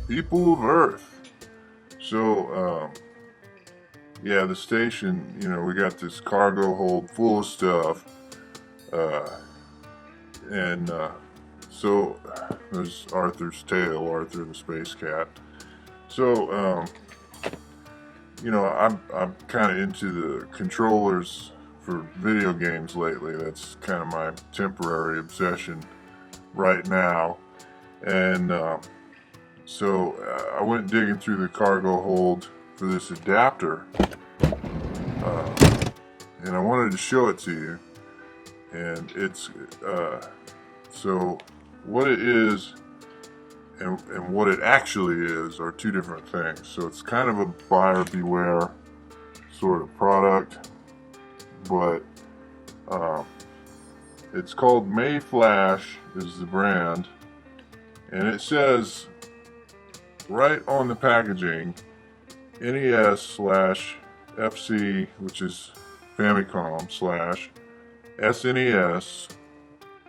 people of Earth. So, yeah, the station, we got this cargo hold full of stuff. Uh, and so there's Arthur's tail, Arthur the space cat. So, I'm kind of into the controllers for video games lately. That's kind of my temporary obsession right now. And I went digging through the cargo hold for this adapter, and I wanted to show it to you. And it's so what it is and what it actually is are two different things. So it's kind of a buyer beware sort of product, but um, it's called Mayflash is the brand, and it says right on the packaging NES slash FC, which is Famicom slash SNES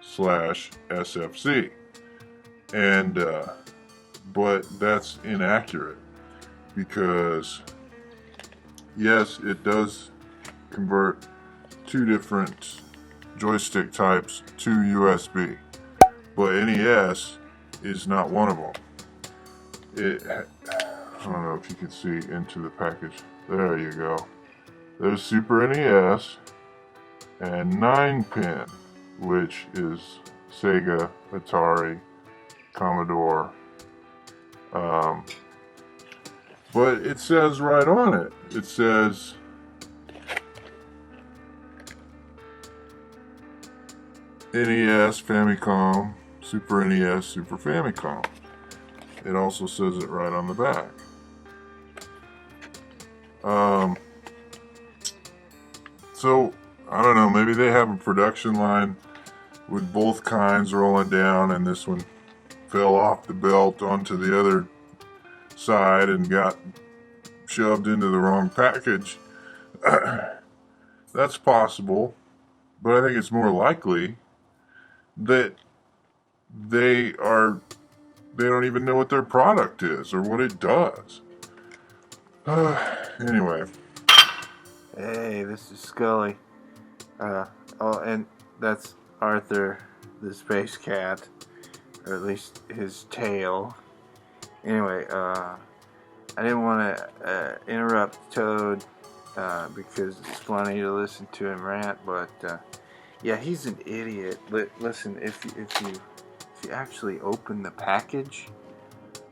slash SFC. And but that's inaccurate, because yes, it does convert two different joystick types to USB, but NES is not one of them. I don't know if you can see into the package. There you go. There's Super NES and 9-pin, which is Sega, Atari, Commodore. But it says right on it. It says NES, Famicom, Super NES, Super Famicom. It also says it right on the back. So, I don't know, maybe they have a production line with both kinds rolling down, and this one fell off the belt onto the other side and got shoved into the wrong package. That's possible, but I think it's more likely that they don't even know what their product is or what it does. Anyway. Hey, this is Scully. And that's Arthur the space cat, or at least his tail. Anyway, I didn't want to interrupt Toad because it's funny to listen to him rant, but yeah, he's an idiot. Listen, if you actually open the package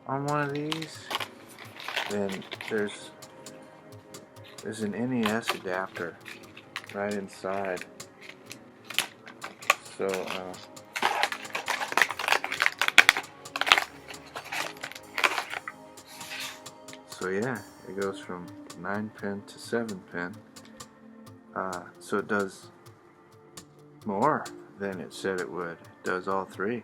on one of these, then there's an NES adapter right inside. So yeah, it goes from 9-pin to 7-pin. So it does more than it said it would. It does all three.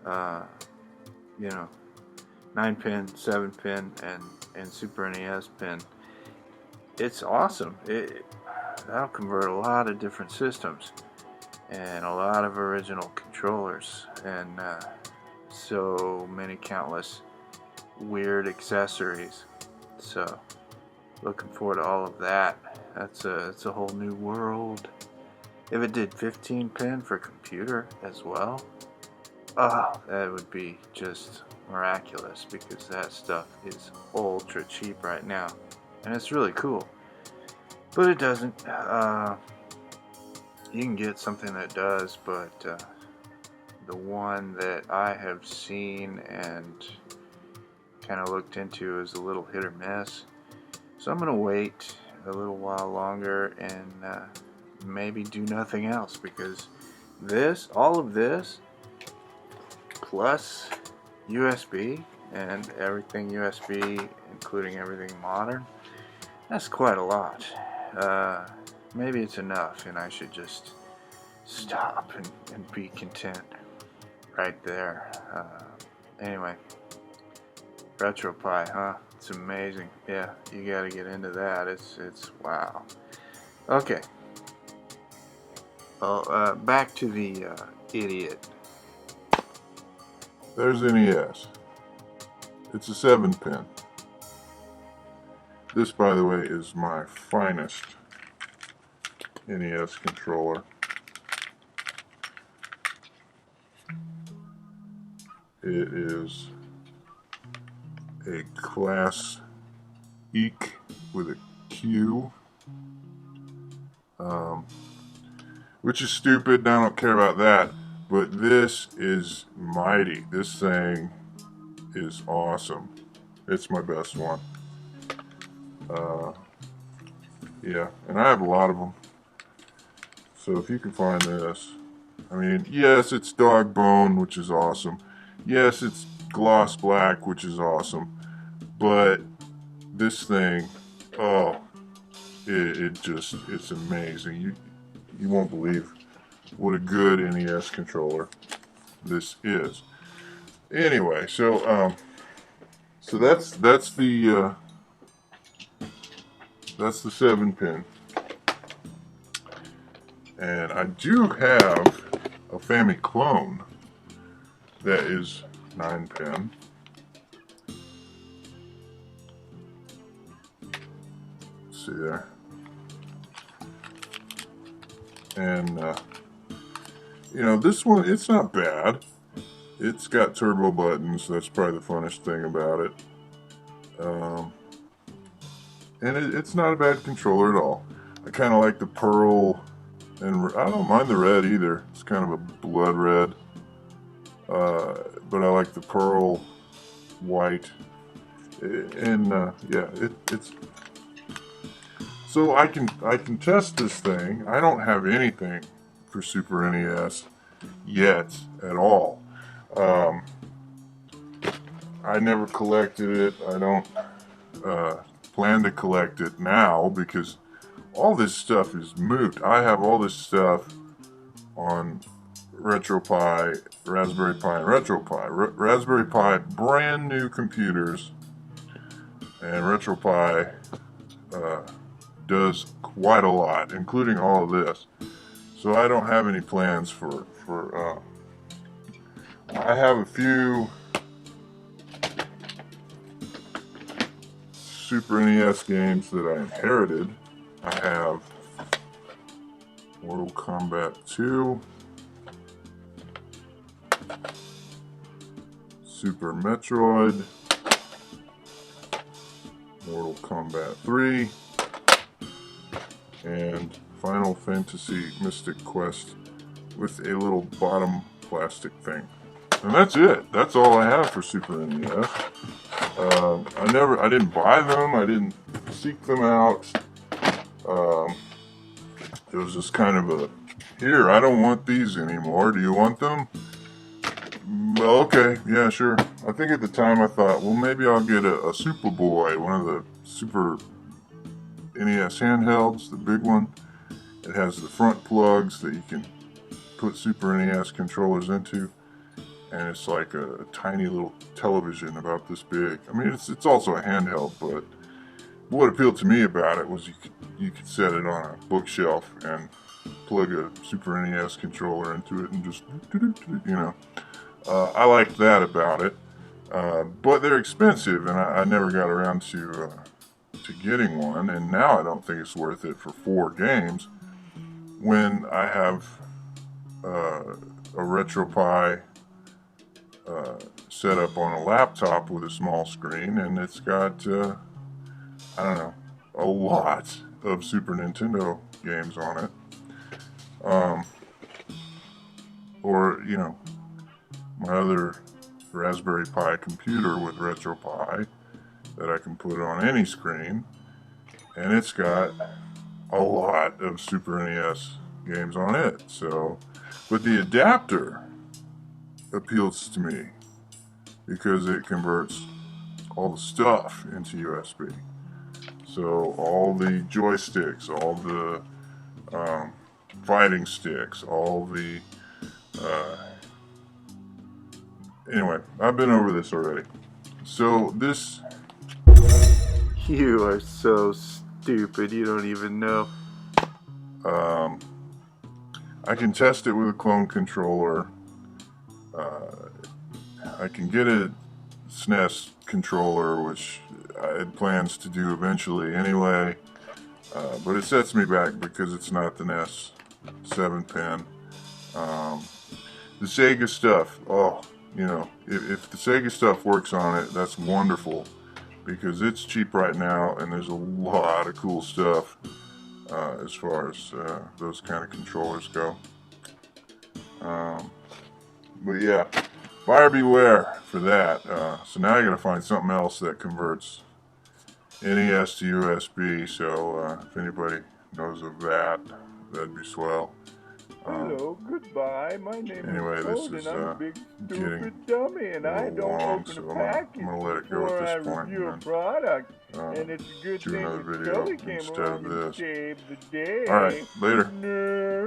9-pin, 7-pin, and Super NES pin. It's awesome. That'll convert a lot of different systems and a lot of original controllers and so many countless weird accessories. So looking forward to all of that. It's a whole new world. If it did 15-pin for computer as well, that would be just miraculous, because that stuff is ultra cheap right now, and it's really cool. But it doesn't. You can get something that does, but the one that I have seen and kind of looked into is a little hit or miss. So I'm going to wait a little while longer and maybe do nothing else, because all of this, plus USB and everything USB, including everything modern, that's quite a lot. Maybe it's enough, and I should just stop and be content right there. Anyway, RetroPie, huh? It's amazing. Yeah, you gotta get into that. It's wow. Okay. Well, back to the idiot. There's NES. It's a 7-pin. This, by the way, is my finest NES controller. It is a Class Eek with a Q, which is stupid. I don't care about that. But this is mighty. This thing is awesome. It's my best one. Yeah, and I have a lot of them. So if you can find this, I mean, yes, it's dog bone, which is awesome. Yes, it's gloss black, which is awesome. But this thing, oh, it's amazing. You won't believe what a good NES controller this is. Anyway, so that's the 7-pin, and I do have a Family clone that is 9-pin. See there, and you know, this one, it's not bad. It's got turbo buttons. That's probably the funnest thing about it. And it's not a bad controller at all. I kind of like the pearl, and I don't mind the red either. It's kind of a blood red. But I like the pearl white. And yeah, it's... So I can test this thing. I don't have anything for Super NES yet at all. I never collected it. I don't plan to collect it now because all this stuff is moot. I have all this stuff on RetroPie, Raspberry Pi, and RetroPie. Raspberry Pi, brand new computers, and RetroPie does quite a lot, including all of this. So I don't have any plans for I have a few Super NES games that I inherited. I have Mortal Kombat 2, Super Metroid, Mortal Kombat 3, and Final Fantasy Mystic Quest with a little bottom plastic thing. And that's it. That's all I have for Super NES. I didn't buy them. I didn't seek them out. It was just kind of a, here, I don't want these anymore. Do you want them? Well, okay, yeah, sure. I think at the time I thought, well, maybe I'll get a Superboy, one of the Super NES handhelds, the big one. It has the front plugs that you can put Super NES controllers into. And it's like a tiny little television about this big. I mean, it's also a handheld, but what appealed to me about it was you could set it on a bookshelf and plug a Super NES controller into it and just, you know. I liked that about it, but they're expensive, and I never got around to getting one. And now I don't think it's worth it for 4 games when I have a RetroPie set up on a laptop with a small screen, and it's got I don't know, a lot of Super Nintendo games on it, or you know, my other Raspberry Pi computer with RetroPie that I can put on any screen, and it's got a lot of Super NES games on it. So, but the adapter appeals to me because it converts all the stuff into USB. So all the joysticks, all the fighting sticks, all the anyway, I've been over this already. So this... You are so stupid, you don't even know. I can test it with a clone controller. I can get it SNES controller, which I had plans to do eventually anyway. But it sets me back because it's not the NES 7-pin. The Sega stuff, oh, you know, if the Sega stuff works on it, that's wonderful, because it's cheap right now and there's a lot of cool stuff as far as those kind of controllers go. But yeah, buyer beware for that. So now I gotta find something else that converts NES to USB, so if anybody knows of that, that'd be swell. Hello, goodbye. My name Anyway, is this Toad, is and I'm a big getting stupid dummy, and a I little don't long, open so a I'm package gonna let it go before at I this point, review a and product. And it's a good do thing another that video Scully came instead along of and this. saved the day. Alright, later. Nerd.